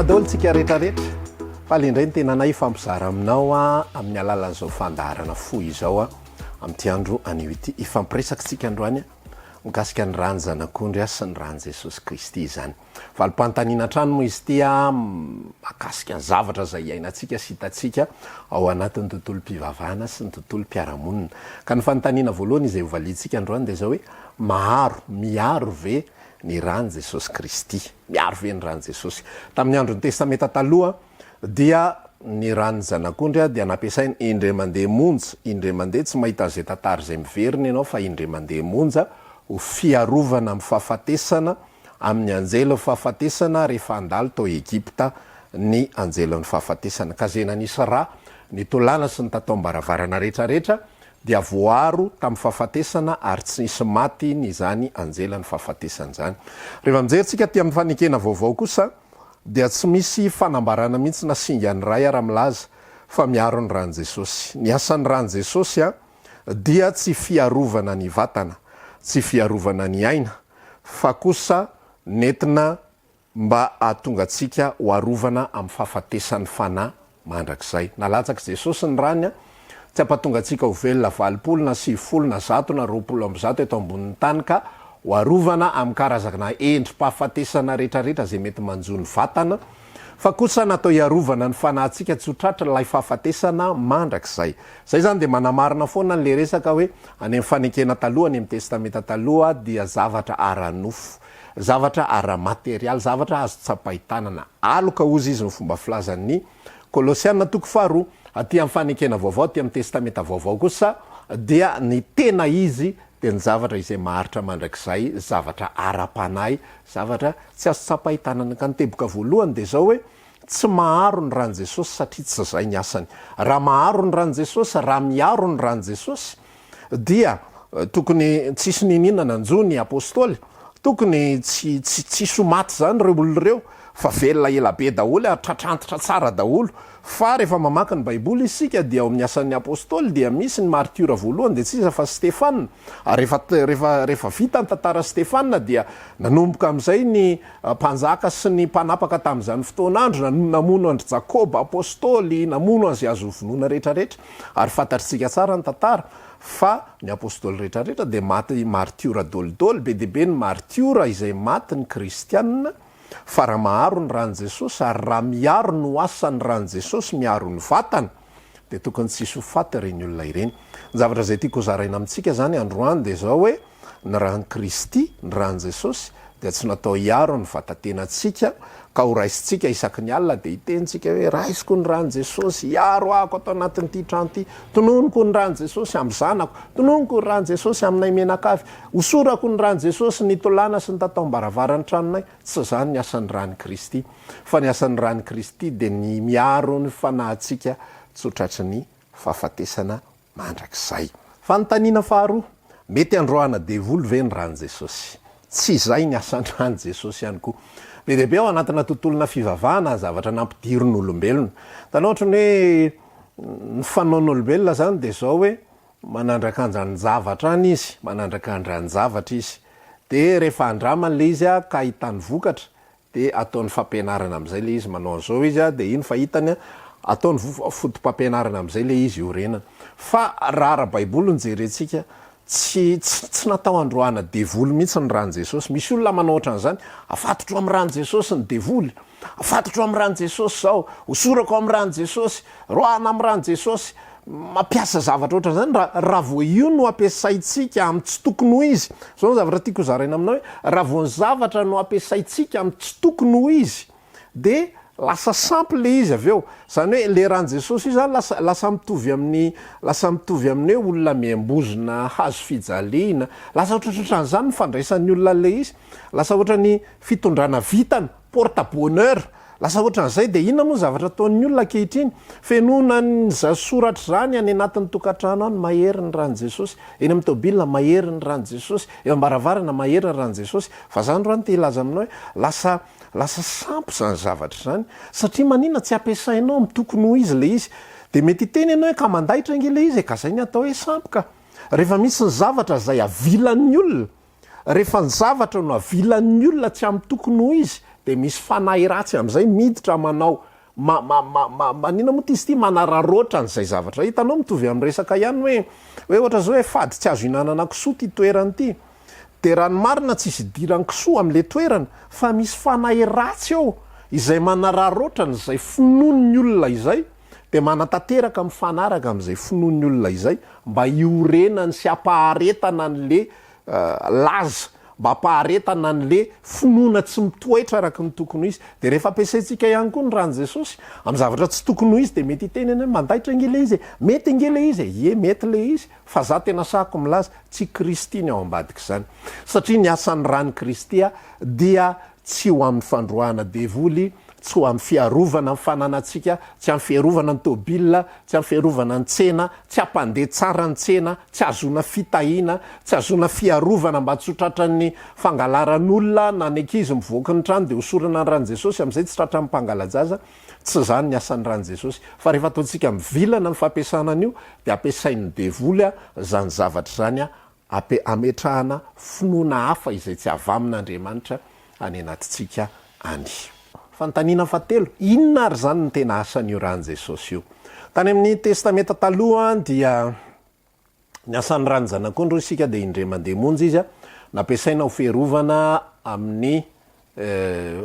salama daholo tsika rehetrarehetra fa le indray ny tena nay ifampizara aminao a amin'ny alalan'izao fandaharana foy izao a amin'ity andro anio ity ifampiresaka tsika androany a mikasika ny rany zanak'ondry a sy ny rany Jesosy Kristy zany valim-panontaniana trano moa izy ity a makasika ny zavatra izay iainantsika sy hitatsika ao anatin'ny tontolo mpivavahana sy ny tontolo mpiaramonina ka ny fanontaniana voalohany izay hovalitsika androany dia zao hoe miaro ve ny rany Jesosy Kristy miaro ve ny rany Jesosy tamin'ny andro ny testamenta taloha dia ny rany zanak'ondry dia nampiasainy indray mandeha monja indray mandeha tsy mahita zay tantara zay miveriny ianao fa indray mandeha monja ho fiarovana amin'ny fahafatesana amin'ny anjelo fahafatesana rehefa andalo tao Egipta ny anjelon'ny fahafatesana ka zay nanisy raha ny tolana sy ny tataom-baravarana rehetrarehetra dia voaro tamin'ny fahafatesana ary tsy nisy maty ny zany anjelan'ny fahafatesana zany rehefa mijerytsika ty amin'ny fanekena vaovao kosa dia tsy misy fanambarana mihitsy na singa ny ray ara-milaza fa miaro ny rany Jesosy ny asan'ny rany Jesosy a dia tsy fiarovana ny vatana tsy fiarovana ny aina fa kosa nentina mba ahatonga antsika ho arovana amin'ny fahafatesan'ny fanahy mandrakizay nalatsaka Jesosy ny rany a tsy ampatonga antsika ho velona 20 na 90 na 100 na 20 eto ambonin'ny tany ka ho arovana amin'ny karazana endrim-pahafatesana rehetrarehetra zay mety manjo ny vatana fa kosa natao hiarovana ny fanahintsika tsy ho tratra ilay fahafatesana mandrakizay zay zany dia manamarina foana n'le resaka hoe any amin'ny fanekena taloha any amin'ny testamenta taloha dia zavatra ara-nofo zavatra ara-materialy zavatra azo tsapahitanana aloka ozy izy ny fomba filazan'ny Kolosiana toko 2 aty amin'ny fanekena vaovao ty amin'ny testamenta vaovao kosa dia ny tena izy dia ny zavatra izay maharitra mandrakizay zavatra ara-panahy zavatra tsy azo tsapahitanana ka ny teboka voalohany dia zao hoe tsy maharo ny rany Jesosy satria tsy zay ny asany raha maharo ny rany Jesosy raha miaro ny rany Jesosy dia tokony tsisy nininana nanjo ny apôstôly tokony tsy somaty zany reo olo reo fa velona elabe daholo tratrantitra tsara daholo fa rehefa mamaky ny baiboly isika dia ao amin'ny asan'ny apôstôly dia misy ny martiora voalohany dia tsisa fa Stefana ary rehefa vita ny tantara Stefana dia nanomboka amin'izay ny mpanjaka sy ny mpanapaka tamin'izany fotoan'andro namono andry Jakoba apôstôly namono an'izay azo vonoana rehetrarehetra ary fantatritsika tsara ny tantara fa ny apôstôly rehetrarehetra dia maty martiora dolidoly be deaibe ny martiora izay maty ny kristianina fa raha maharo ny rany Jesosy ary raha miaro no asan'ny rany Jesosy miaro ny vatana dia tokony tsisy ho faty ireny olona ireny ny zavatra zay tiako zaraina amintsika zany androany dia zao hoe ny rany Kristy ny rany Jesosy dia tsy natao hiaro ny vatantenantsika ka ho raisitsika isaky ny alina dia hitentsika hoe raisiko ny rany Jesosy hiaro ahako atao anatin'ity trano ity tononoko ny rany Jesosy amin'ny zanako tononoko ny rany Jesosy aminay menakavy hosorako ny rany Jesosy ny tolana sy ny tataom-baravarany tranonay tsy zany ny asan'ny rany Kristy fa ny asan'ny rany Kristy dia ny miaro ny fanahintsika tsy ho tratry ny fahafatesana mandrakizay fanontaniana faharoa mety androana devoly ve ny rany Jesosy tsy zay ny asan'ny rany Jesosy ihany koa be deaibe ao anatina tontolona fivavahana zavatra nampidiry ny olombelona tana ohatra ny hoe ny fanaon'olombelona zany dia zao hoe manandrak'andrany zavatra any izy manandrak'andrany zavatra izy dia rehefa andraman'le izy a ka hitany vokatra dia ataon'ny fampianarana amin'izay le izy manao an'izao izy a dia iny fahitany ataon'ny fotom-pampianarana amin'izay le izy orenana fa raha ara-baiboly ny jerentsika tsy natao androana devoly mihitsy ny rany Jesosy misy olona manao ohatran'izany afatotro amin'ny rany Jesosy ny devoly afatotro amin'ny rany Jesosy zao hosorako amin'ny rany Jesosy roana amin'ny rany Jesosy mampiasa zavatra ohatran'izany raha vo io no ampiasaitsika amin'ny tsy tokony ho izy zao ny zavatra tiako zaraina aminao hoe raha vo ny zavatra no ampiasaitsika amin'ny tsy tokony ho izy dia lasa sampy le izy avy eo zany hoe le rany Jesosy io zany lasa mitovy amin'ny hoe olona miambozona hazo fijaliana lasa ohatraohatran'izany ny fandraisan'ny olona le izy lasa ohatra ny fitondrana vitana porte bonheur lasa ohatran'izay dia inona moa zavatra ataon'ny olona ankehitriny fenona ny soratra zany any anatin'ny tokantrano any mahery ny rany Jesosy eny amin'ny tobilina mahery ny rany Jesosy eo ambaravarana mahery ny rany Jesosy fa zany roany te hilaza aminao hoe lasa sampy zany zavatra zany satria manina tsy ampiasainao amin'ny tokony ho izy le izy dia mety hiteny ianao hoe ka mandahitra ange le izy ka zay ny atao hoe sampy ka rehefa misy ny zavatra zay avilan'ny olona rehefa ny zavatra no avilan'ny olona tsy amin'ny tokony ho izy de misy fanahy ratsy am'izay miditra manao manina moa ty izy ty manararoatra n'izay zavatra hitanao mitovy am' resaka ihany hoe ohatra zao hoe fady tsy azo inanana kisoa ty toerany ty de raha ny marina tsy isy idirany kisoa am'le toerana fa misy fanahy ratsy ao izay manararoatra n'izay finoany olona izay de manatanteraka amin'ny fanaraka am'izay finoany olona izay mba iorenany sy ampaharetana n'le laza mba ampaharetana n'le finoana tsy mitoetra araky ny tokony izy de rehefa ampiasaintsika ihany koa ny rany jesosy am' zavatra tsy tokony ho izy de mety hiteneny mandaitra nge le izy mety nge le izy mety le izy fa za tena sako milaza tsy kristy ny ao ambadika zany satria ny asan'ny rany kristya dia tsy ho amin'ny fandroana devoly tsy ho amin'ny fiarovana ny fananatsika tsy amin'ny fiarovana ny tobila tsy amin'ny fiarovana ny tsena tsy ampandeha tsara ny tsena tsy azona fitahina tsy azona fiarovana mba tsy ho tratran'ny fangalaran'olona na ny ankizy mivoaka ny trano de hosorana ny rany jesosy am'izay tsy tratra mipangalajaza tsy zany ny asan'ny rany jesosy fa rehefa ataontsika mivilana ny fampiasana an'io de ampiasain'ny devoly zany zavatra zany ametrahana finoana hafa izay tsy ava amin'andriamanitra any anatytsika any fantanina fatelo inona ary zany ny tena asan'io rany jesosy io tany amin'ny testamenta taloha dia ny asan'ny rany zanak'ondro isika de indre mandeha monjy izy nampiasaina ho fiarovana amin'ny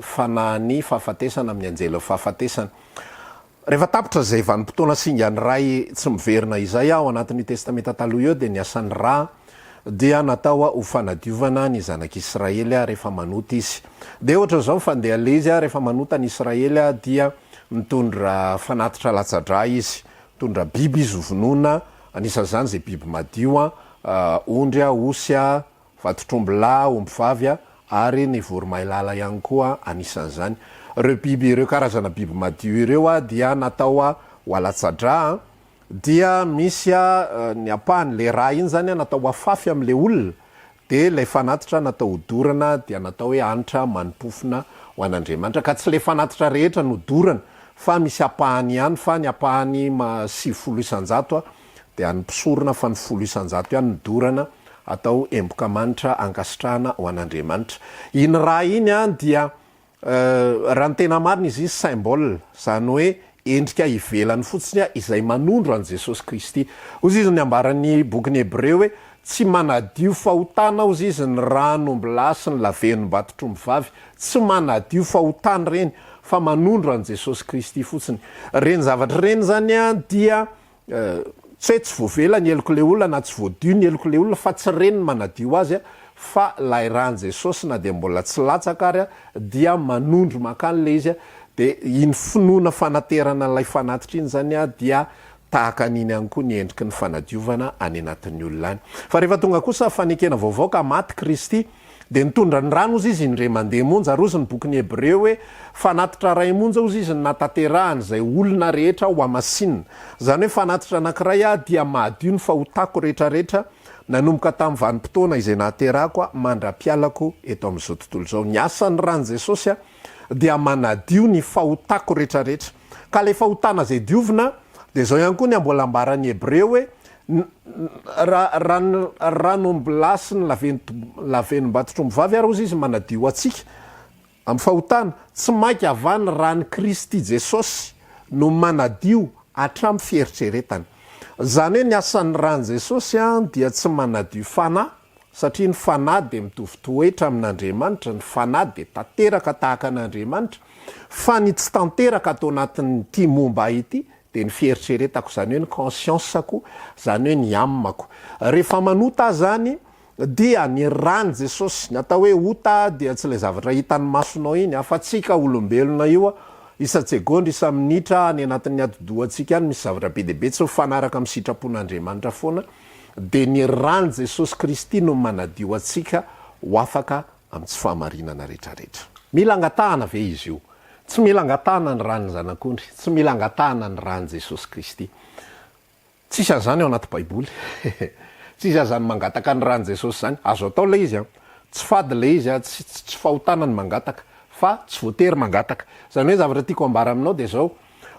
fanahany fahafatesana amin'ny anjela fahafatesana rehefa tapitra zay vanim-potoana singa ny ray tsy miverina izay ao anatin'ny testamenta taloha eo de ny asan'ny ra dia natao ho fanadiovana ny zanak'israely rehefa manota izy de ohatra zao fandeha le izy rehefa manota ny israely dia mitondra fanatitra latsadra izy mitondra biby izy ovonona anisan'zany zay biby madio ondry osy vatotrombola ombivavy ary ny voromailala ihany koa anisan'zany reo biby ireo karazana biby madio ireo dia natao ho alatsadra dia misy ny apahan'le raha iny zany natao afafy am'le olona de lay fanatitra natao hodorana dia natao hoe anitra manimpofina ho an'andriamanitra ka tsy le fanatitra rehetra no dorana fa misy apahany ihany fa ny apahany 700 de anympisorona fa ny 100 ihany nydorana atao emboka manitra ankasitrahana ho an'andriamanitra iny raha iny dia raha ny tena marina izy izy symbole zany hoe endrika ivelany fotsiny izay manondro an' jesosy kristy ozy izy ny ambaran'ny bokyny hebreo hoe tsy manadio fahotana ozy izy ny ranombola sy ny lavenom-batotrombyvavy tsy manadio fahotany reny fa manondro an' jesosy kristy fotsiny reny zavatra reny zany dia tsy hoe tsy voavela ny eloko le olona na tsy voadio ny eloko le olona fa tsy reny manadio azy fa lay rany jesosy na de mbola tsy latsaka ary dia manondro makan'le izy de iny finoana fanaterana lay fanatitra iny zany dia tahaka an'iny ihany koa ny endriky ny fanadiovana any anatin'ny olona any fa rehefa tonga kosa fanekena vaovao ka maty kristy de nitondra ny rano ozy izy indre mandeha monja rozy ny bokyny hebreo hoe fanatitra ray monja ozy izy ny natanterahany zay olona rehetra ho amasinina zany hoe fanatitra anankiray dia mahadio ny fahotako rehetrarehetra nanomboka tamin'ny vanim-potoana izay nahaterahako mandra-pialako eto amin'izao tontolo zao ny asan'ny rany jesosy dia manadio ny fahotako rehetrarehetra ka le fahotana zay diovina de zao ihany koa ny ambola ambaran'ny hebreo hoe ranombola sy ny lavenom-batotrombyvavy ary ozy izy manadio atsika amin'ny fahotana tsy mainky avany rany kristy jesosy no manadio hatramy fieritreretany zany hoe ny asan'ny rany jesosy dia tsy manadio fanahy satria ny fanahy de mitovitoetra amin'andriamanitra ny fanahy de tanteraka tahaka an'andriamanitra fa ny tsy tanteraka atao anatin'ny ty momba ity de ny fieritreretako zany hoe ny consciensako zany hoe ny amako rehefa manota zany dia ny rany jesosy ny atao hoe ota dia tsy le zavatra hitan'ny masonao iny afatsika olombelona io isa-tsegondra isa minitra ny anatin'ny adodoantsika any misy zavatra be debe tsy mifanaraka amin'ny sitrapon'andriamanitra foana de ny rany jesosy kristy no manadio atsika ho afaka amin'ny tsy fahamarinana rehetrarehetra mila angatahana ve izy io tsy mila angatahana ny rany zanak'ondry tsy mila angatahana ny rany jesosy kristy tsisy azany ao anaty baiboly tsisy azany mangataka ny rany jesosy zany azo atao le izy tsy fady le izy tsy fahotana ny mangataka fa tsy voatery mangataka zany hoe zavatra tiako ambara aminao de zao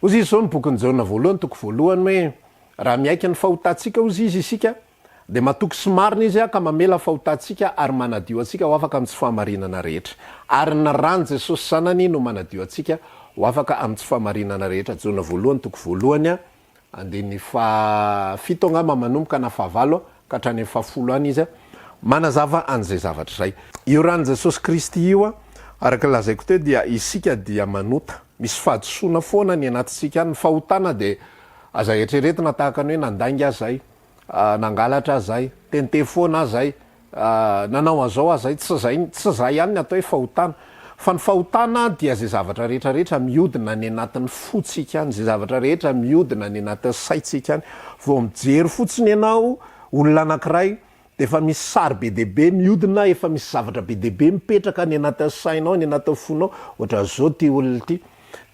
ozy izy zao ny bokyny jaona voalohany toko voalohany hoe raha miaiky ny fahotantsika ozy izy isika de matoky sy marina izy a ka mamela fahotantsika ary manadio atsika ho afaka amin'ny tsy fahamarinana rehetra ary narany jesosy zanany no manadio atsika ho afaka amin'ny tsy fahamarinana rehetra jona voalohany toko voalohany a andeny fafito angamba manomboka na fahavalo ka hatrany amin'ny fahafolo any izy a manazava an'izay zavatra zay io rany jesosy kristy io a araka lazaiko teo dia isika dia manota misy fahadosoana foana ny anatintsika ny fahotana de aza eritreretina tahaka ny hoe nandainga zay nangalatra azay tente foana azay nanao azao azay tsy zay ihany ny atao hoe fahotana fa ny fahotana dia zay zavatra rehetrarehetra miodina ny anatin'ny fotsika any zay zavatra rehetra miodina ny anatin'ny saitsika any vao mijery fotsiny ianao olona anankiray de efa misy sary be dehibe miodina efa misy zavatra be dehibe mipetraka ny anatin'ny sainao ny anatin'ny fonao ohatra zao ty olona ty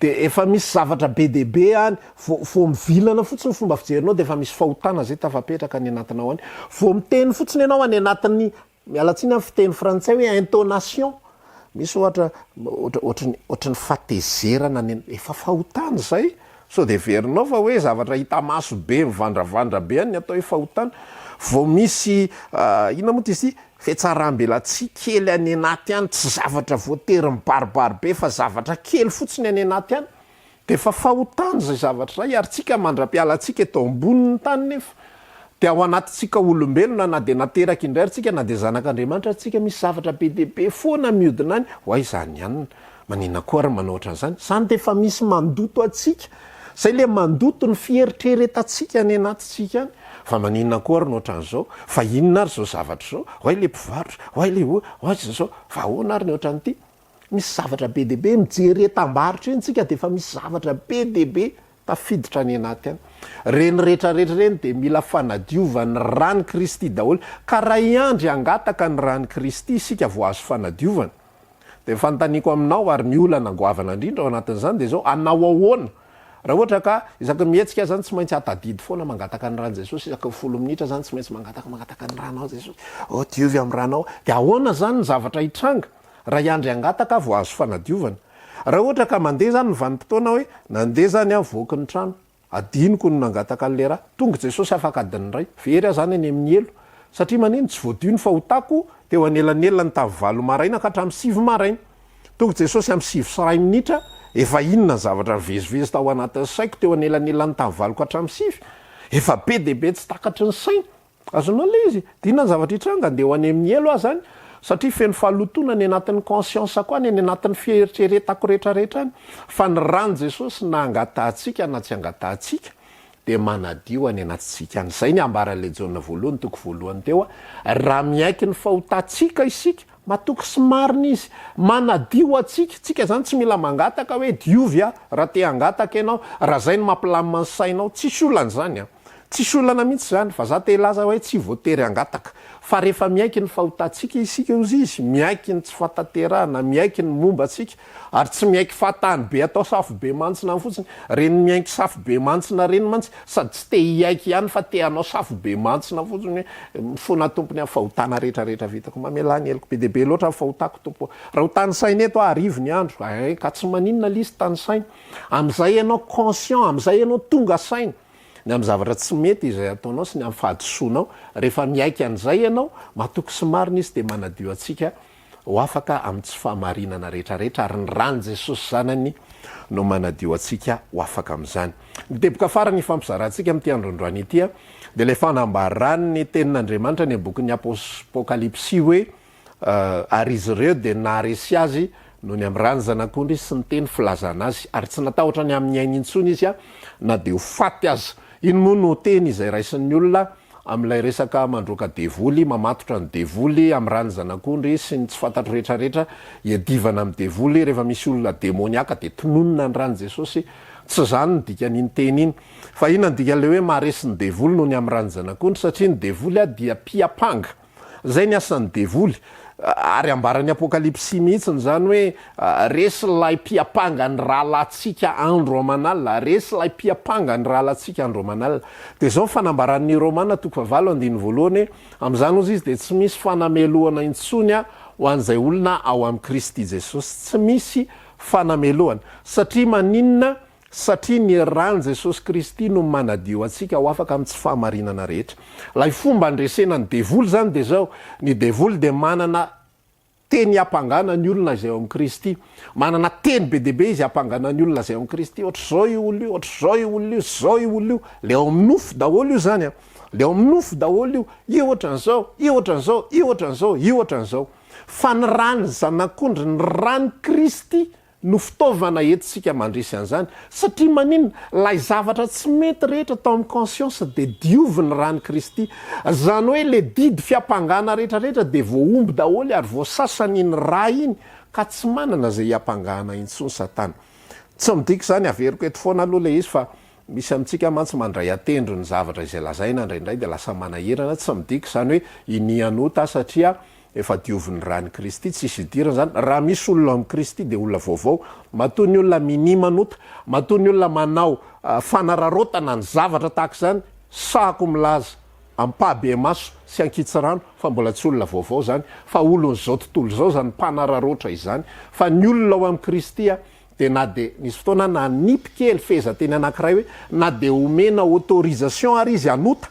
de efa misy zavatra be dehibe any vo mivilana fotsiny fomba fijerinao de efa misy fahotana zay tafapetraka ny anatinao any vo miteny fotsiny ianao any anatin'ny mialatsiny amin'ny fiteny frantsay hoe intonation misy ohatrany fatezerana efa fahotana zay so de verinao fa hoe zavatra hita maso be mivandravandra be any ny atao hoe fahotana vo misy ina moa ty izy ty fetsarambela tsy kely any anaty any tsy zavatra voatery mibaribary be fa zavatra kely fotsiny any anaty any de fa fahotana zay zavatra zay ary tsika mandra-piala atsika eto amboniny tany nefa de ao anatytsika olombelona na de nateraka indray tsika na de zanak'andriamanitra tsika misy zavatra be dehibe foana miodina any hoay zany ihany manina koa ary manao ohatran'izany zany de fa misy mandoto atsika zay le mandoto ny fieritreretantsika any anatytsika any fa maninona koa ary nohatran'izao fa inona ary zao zavatra zao hoay le mpivarotra hoay le zao fa ahoana ary ny ohatran'ity misy zavatra be dehibe mijeretam-baritra eny tsika de fa misy zavatra be dehibe tafiditra any anaty any reny rehetrarehetra reny de mila fanadiovany rany kristy daholo ka raha iandry angataka ny rany kristy isika vo azo fanadiovana de fanontaniako aminao ary miolana angoavana indrindra ao anatin'izany de zao anao ahoana raha ohatra ka isaky mihetsika zany tsy maintsy atadidy foana mangataka ny rano jesosy isaky 10 minitra zany tsy maintsy mangataka ny ranao jesosy diovy amin'ny ranao de ahoana zany ny zavatra hitranga raha iandry angataka vo azo fanadiovana raha ohatra ka mandeha zany ny vanim-potoana hoe nandeha zany a voky ny trano adiniko no nangataka an'le raha tonga jesosy afaka adiny ray very a zany any amin'ny elo satria manino tsy voadio ny fahotako teo anelanelona ny tamy 8 maraina ka hatramy 7 maraina tonga jesosy amy 7 minitra efa inona ny zavatra vezivezy tao anatin'ny saiko teo anelanelany tamy 8 ka hatramy 7 efa be dehibe tsy takatry ny saina azonao le izy de inona ny zavatra hitranga de ho any amin'ny elo a zany satria feno fahalotona ny anatin'ny conscience koa ny anatin'ny fieritreretako rehetrarehetra any fa ny rano jesosy na angatahtsika na tsy angatahtsika de manadio any anatsika any zay ny ambaran'le Jaona voalohany toko voalohany teo a raha miaiky ny fahotatsika isika matoky sy marina izy manadio atsika tsika zany tsy mila mangataka hoe diovy a raha te angataka ianao raha zay ny mampilamina ny sainao tsisy olana zany a tsisy olana mihitsy zany fa za te laza hoe tsy voatery angataka fa rehefa miaiky ny fahotatsika isika ozy izy miaiky ny tsy fataterahana miaiky ny momba atsika ary tsy miaiky fahatany be atao safo be mantsina ny fotsiny reny miaiky safo be mantsina reny mantsy sady tsy te hiaiky ihany fa te hanao safo be mantsina fotsiny hoe fona tompony amin'ny fahotana rehetrarehetra vitako mamelany eloko be dehibe loatra fahotako tompo raha ho tany saina eto arivo ny andro ka tsy maninona lisy tany saina am'izay ianao conscient am'izay ianao tonga saina ny amin'ny zavatra tsy mety izay ataonao sy ny amin'ny fahadisoanao rehefa miaiky an'izay ianao matoky sy marina izy de manadio atsika ho afaka amin'ny tsy fahamarinana rehetrarehetra ary ny rany jesosy zanany no manadio atsika ho afaka amin'izany miteboka farany fampizarantsika amin'ity androandroany ity a de le fanambarany ny tenin'andriamanitra ny bokin'ny apokalipsy hoe ary izy ireo de naharesy azy no ny amin'ny rany zanak'ondry sy ny teny filazana azy ary tsy natahotra ny amin'ny ainy intsony izy a na de ho faty azy ino moa no teny izay raisin'ny olona amin'ilay resaka mandroaka devoly mamatotra ny devoly amin'ny rany zanak'ondry sy ny tsy fantatro rehetrarehetra iadivana amin'ny devoly rehefa misy olona demoniaka de tononona ny rany jesosy tsy zany ny dikan'iny teny iny fa ina ny dikan'le hoe maharesy ny devoly no ny amin'ny rany zanak'ondry satria ny devoly a dia piapanga zay ny asan'ny devoly ary ambaran'ny apokalipsy mihitsiny zany hoe resy lay piapanga ny rahalatsika andro aman'alina resy lay piapanga ny rahalatsika andro aman'alina de zao fanambaran'ny romana toko 7:1 am'izany ozy izy de tsy misy fanamelohana intsony a ho an'izay olona ao amin'ny kristy jesosy tsy misy fanamelohana satria maninona satria ny rany jesosy kristy no manadio atsika ho afaka amin'ny tsy fahamarinana rehetra. Lay fomba andresena ny devoly zany de zao, ny devoly de manana teny ampangana ny olona zay ao amin'ny Kristy, manana teny be deaibe izy ampangana ny olona zay ao amin'ny Kristy, ohatr'zao io olo io, ohatr'zao io olo io, zao io olo io, le ao amin'ny nofo daholo io zany a, le ao amin'ny nofo daholo io ohatran'zao, io ohatran'zao, io ohatran'zao, io ohatran'zao. Fa ny rany zanak'ondry, ny rany Kristy no fitaovana entsika mandresy an'izany, satria maninona lay zavatra tsy mety rehetra tao amin'ny conscience de diovy ny rany Kristy, zany hoe le didy fiampangana rehetrarehetra de voaomby daholo ary voasasany iny ra iny ka tsy manana zay hiampangana intsony satana. Tsy midiko zany averiko eto foana aloha le izy fa misy amintsika mantsy mandray atendro ny zavatra izay lazaina indraindray de lasa manaherana, tsy midiko zany hoe inianota satria efa diovin'ny rany Kristy, tsisy idirana zany. Raha misy olona amin'ny Kristy de olona vaovao, matoa ny olona minimanota, matoa ny olona manao fanararotana ny zavatra tahaka zany, sahako milaza ampabe maso sy ankitsy rano fa mbola tsy olona vaovao zany, fa olon'zao tontolo zao zany mpanararotra izany. Fa ny olona ao amin'ny Kristy de na de nisy fotoana na nipikely fehezanteny anankiray hoe na de omena autorisation ary izy anota,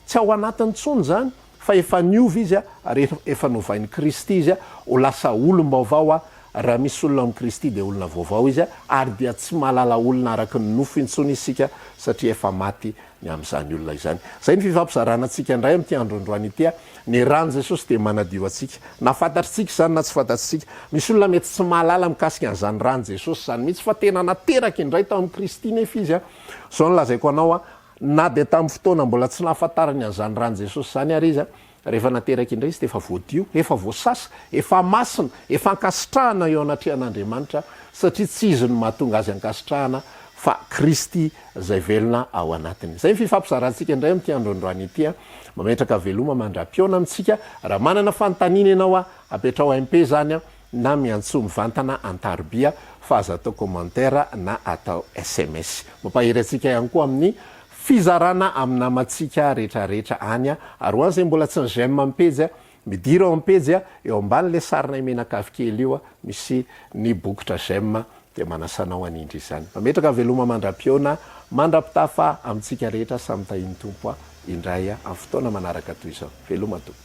tsy ao anatiny tsony zany, fa efa niovy izy ary efa novain'ny Kristy izy ho lasa olom-baovao raha misy olona amin'ny Kristy de olona vaovao izy ary dia tsy mahalala olona araky ny nofo intsony isika satria efa maty ny amin'izany olona izany. Zay ny fifampizarana antsika indray amin'ity androandroany ity ny rany Jesosy de manadio atsika. Na fantatritsika zany na tsy fantatritsika, misy olona mety tsy mahalala mikasika an'izany rany Jesosy zany mihitsy fa tena nateraka indray tao amin'ny Kristy nefa izy zao no lazaiko anao na de tamin'ny fotoana mbola tsy nahafantarany an'izany rany Jesosy zany ary izy rehefa nateraka indray izy de efa voadio, efa voasasa, efa masina, efa ankasitrahana eo anatrehan'Andriamanitra satria tsy izy no mahatonga azy ankasitrahana fa Kristy zay velona ao anatiny. Zay ny fifampizarantsika indray amin'ity androandroany ity mametraka veloma mandra-piona amintsika. Raha manana fanontaniana ianao apetrao MP zany na miantso mivantana antarobia fa aza atao commentaire na atao SMS. Mampahery atsika ihany koa amin'ny fizarana amin'ny namantsika rehetrarehetra any ary hoany zay mbola tsy ny j'aime ampejy midira ao ampejy eo amban'le sarina imenakavokely io misy ny bokotra j'aime de manasanao anindry izany. Mametraka veloma mandra-piona mandra-pitafa amintsika rehetra samy tahiny tompo indray amin'ny fotoana manaraka toy izao. Veloma tompo.